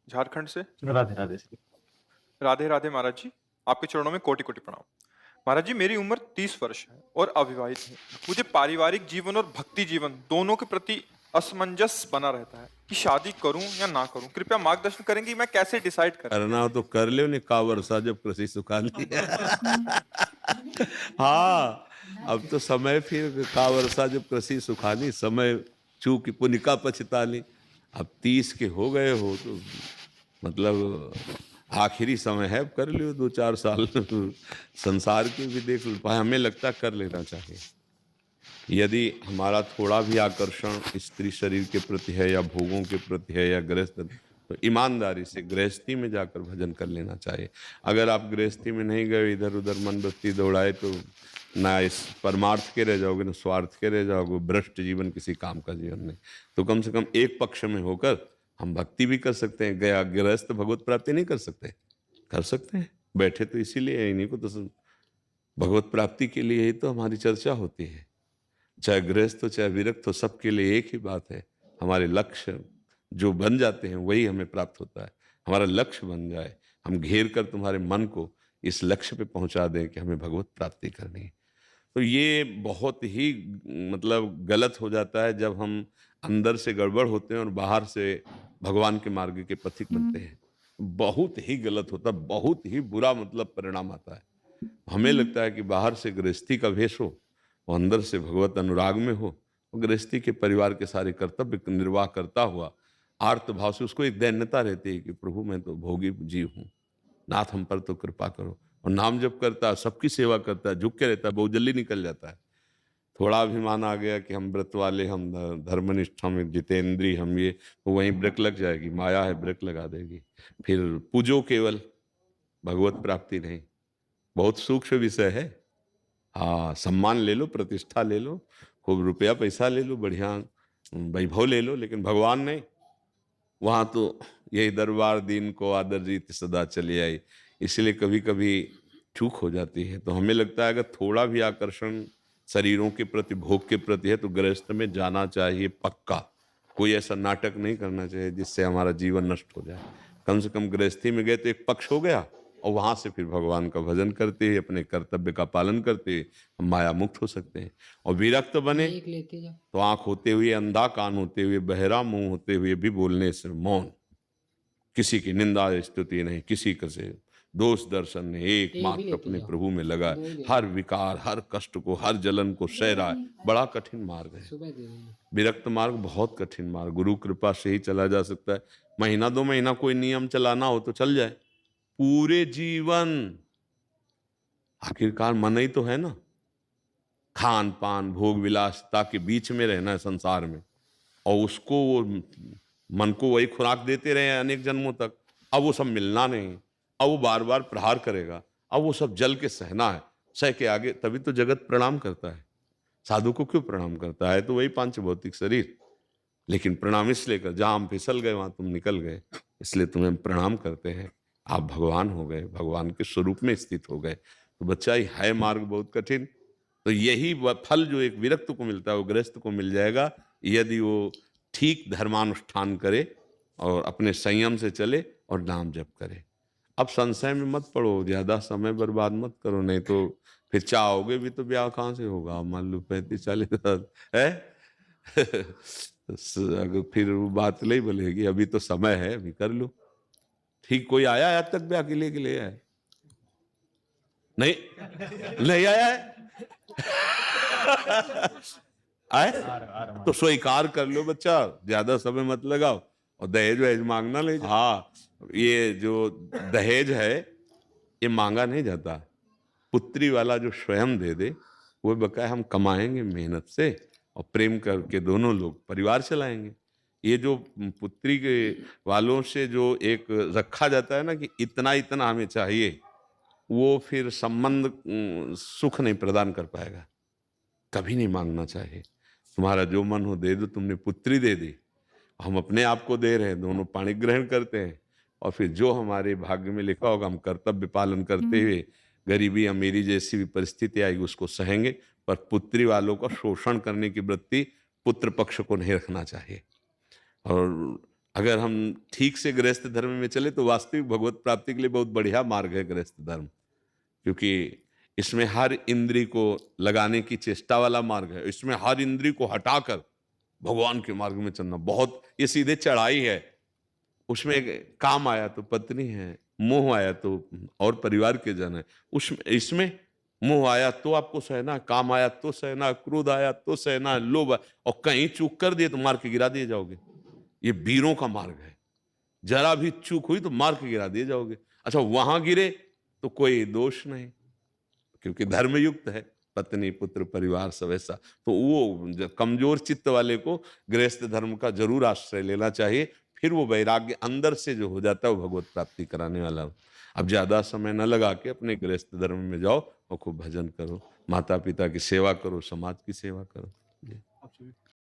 झारखंड से। राधे राधे श्री। राधे राधे महाराज जी, आपके चरणों में कोटि कोटि प्रणाम। महाराज जी, मेरी उम्र 30 वर्ष है और अविवाहित है। मुझे पारिवारिक जीवन और भक्ति जीवन दोनों के प्रति असमंजस बना रहता है कि शादी करूं या ना करूं। कृपया मार्गदर्शन करेंगे मैं कैसे डिसाइड करूं। करना हो तो कर ले, उन्हें का वर्षा जब कृषि सुखा ली। हाँ, अब तो समय फिर का वर्षा जब कृषि सुखानी, समय चूक पुनिका पछतानी। अब 30 के हो गए हो तो मतलब आखिरी समय है, अब कर लियो 2-4 साल। संसार की भी देख लो, हमें लगता कर लेना चाहिए। यदि हमारा थोड़ा भी आकर्षण स्त्री शरीर के प्रति है या भोगों के प्रति है या गृहस्थ, तो ईमानदारी से गृहस्थी में जाकर भजन कर लेना चाहिए। अगर आप गृहस्थी में नहीं गए, इधर उधर मन बत्ती दौड़ाए, तो ना इस परमार्थ के रह जाओगे ना स्वार्थ के रह जाओगे। भ्रष्ट जीवन किसी काम का जीवन नहीं। तो कम से कम एक पक्ष में होकर हम भक्ति भी कर सकते हैं। गया गृहस्थ भगवत प्राप्ति नहीं कर सकते? कर सकते हैं। बैठे तो इसीलिए है, इन्हीं को तो भगवत प्राप्ति के लिए ही तो हमारी चर्चा होती है। चाहे गृहस्थ हो चाहे विरक्त हो, सबके लिए एक ही बात है। हमारे लक्ष्य जो बन जाते हैं वही हमें प्राप्त होता है। हमारा लक्ष्य बन जाए, हम घेर कर तुम्हारे मन को इस लक्ष्य पे पहुंचा दें कि हमें भगवत प्राप्ति करनी है। तो ये बहुत ही मतलब गलत हो जाता है जब हम अंदर से गड़बड़ होते हैं और बाहर से भगवान के मार्ग के पथिक बनते हैं। बहुत ही गलत होता है, बहुत ही बुरा मतलब परिणाम आता है। हमें लगता है कि बाहर से गृहस्थी का भेष हो और अंदर से भगवत अनुराग में हो, और गृहस्थी के परिवार के सारे कर्तव्य निर्वाह करता हुआ आर्त भाव से उसको एक दैन्यता रहती है कि प्रभु मैं तो भोगी जीव हूँ, नाथ हम पर तो कृपा करो। और नाम जप करता है, सबकी सेवा करता है, झुक के रहता है, बहुत जल्दी निकल जाता है। थोड़ा अभिमान आ गया कि हम व्रत वाले, हम धर्मनिष्ठ, हम जितेंद्री, हम ये, तो वहीं ब्रेक लग जाएगी, माया है ब्रेक लगा देगी। फिर पूजो केवल, भगवत प्राप्ति नहीं। बहुत सूक्ष्म विषय है। हाँ, सम्मान ले लो, प्रतिष्ठा ले लो, खूब रुपया पैसा ले लो, बढ़िया वैभव ले लो, लेकिन भगवान नहीं। वहाँ तो यही दरबार दीन को आदर रीत सदा चली आई। इसलिए कभी कभी चूक हो जाती है। तो हमें लगता है अगर थोड़ा भी आकर्षण शरीरों के प्रति, भोग के प्रति है, तो गृहस्थ में जाना चाहिए पक्का। कोई ऐसा नाटक नहीं करना चाहिए जिससे हमारा जीवन नष्ट हो जाए। कम से कम गृहस्थी में गए तो एक पक्ष हो गया, और वहां से फिर भगवान का भजन करते हुए, अपने कर्तव्य का पालन करते हुए हम माया मुक्त हो सकते हैं। और विरक्त बने तो आंख होते हुए अंधा, कान होते हुए बहरा, मुंह होते हुए भी बोलने से मौन, किसी की निंदा स्तुति नहीं, किसी का से दोष दर्शन नहीं, एकमात्र अपने प्रभु में लगा। हर विकार, हर कष्ट को, हर जलन को सह रहा है। बड़ा कठिन मार्ग है विरक्त मार्ग, बहुत कठिन मार्ग। गुरु कृपा से ही चला जा सकता है। महीना 2 महीना कोई नियम चलाना हो तो चल जाए, पूरे जीवन आखिरकार मन ही तो है ना। खान पान भोग विलासता के बीच में रहना है संसार में, और उसको वो मन को वही खुराक देते रहे अनेक जन्मों तक। अब वो सब मिलना नहीं, अब वो बार बार प्रहार करेगा, अब वो सब जल के सहना है। सह के आगे तभी तो जगत प्रणाम करता है। साधु को क्यों प्रणाम करता है? तो वही पांच भौतिक शरीर, लेकिन प्रणाम इसलिए कर, जहां हम फिसल गए वहां तुम निकल गए, इसलिए तुम्हें प्रणाम करते हैं। आप भगवान हो गए, भगवान के स्वरूप में स्थित हो गए। तो बच्चा ही है मार्ग बहुत कठिन। तो यही फल जो एक विरक्त को मिलता है वो गृहस्थ को मिल जाएगा, यदि वो ठीक धर्मानुष्ठान करे और अपने संयम से चले और नाम जप करे। अब संशय में मत पड़ो, ज्यादा समय बर्बाद मत करो, नहीं तो फिर चाहोगे भी तो ब्याह कहाँ से होगा? मान लो 35-40 साल है। अगर फिर वो बात नहीं बोलेगी, अभी तो समय है, अभी कर लो। ठीक, कोई आया है अब तक ब्याह के लिए आए? नहीं, नहीं आया है। आए तो स्वीकार कर लो बच्चा, ज्यादा समय मत लगाओ। और दहेज वहेज मांगना नहीं। हाँ, ये जो दहेज है ये मांगा नहीं जाता। पुत्री वाला जो स्वयं दे दे वो बकाया हम कमाएंगे मेहनत से, और प्रेम करके दोनों लोग परिवार चलाएंगे। ये जो पुत्री के वालों से जो एक रखा जाता है ना कि इतना इतना हमें चाहिए, वो फिर संबंध सुख नहीं प्रदान कर पाएगा। कभी नहीं मांगना चाहिए। तुम्हारा जो मन हो दे दो। तुमने पुत्री दे दी, हम अपने आप को दे रहे हैं, दोनों पाणी ग्रहण करते हैं, और फिर जो हमारे भाग्य में लिखा होगा हम कर्तव्य पालन करते हुए, गरीबी अमीरी जैसी भी परिस्थिति आएगी उसको सहेंगे। पर पुत्री वालों का शोषण करने की वृत्ति पुत्र पक्ष को नहीं रखना चाहिए। और अगर हम ठीक से गृहस्थ धर्म में चले तो वास्तविक भगवत प्राप्ति के लिए बहुत बढ़िया मार्ग है गृहस्थ धर्म, क्योंकि इसमें हर इंद्री को लगाने की चेष्टा वाला मार्ग है। इसमें हर इंद्री को हटाकर भगवान के मार्ग में चलना, बहुत ये सीधे चढ़ाई है। उसमें काम आया तो पत्नी है, मोह आया तो और परिवार के जन है। उसमें इसमें मोह आया तो आपको सहना, काम आया तो सहना, क्रोध आया तो सहना, लोभ और कहीं चूक कर दिए तो मार के गिरा दिए जाओगे। ये वीरों का मार्ग है। जरा भी चूक हुई तो मार के गिरा दिए जाओगे। अच्छा, वहां गिरे तो कोई दोष नहीं, क्योंकि धर्मयुक्त है, पत्नी पुत्र परिवार सब ऐसा। तो वो कमजोर चित्त वाले को गृहस्थ धर्म का जरूर आश्रय लेना चाहिए। फिर वो वैराग्य अंदर से जो हो जाता है वो भगवत प्राप्ति कराने वाला हो। अब ज्यादा समय न लगा के अपने गृहस्थ धर्म में जाओ और खूब भजन करो, माता पिता की सेवा करो, समाज की सेवा करो। जी।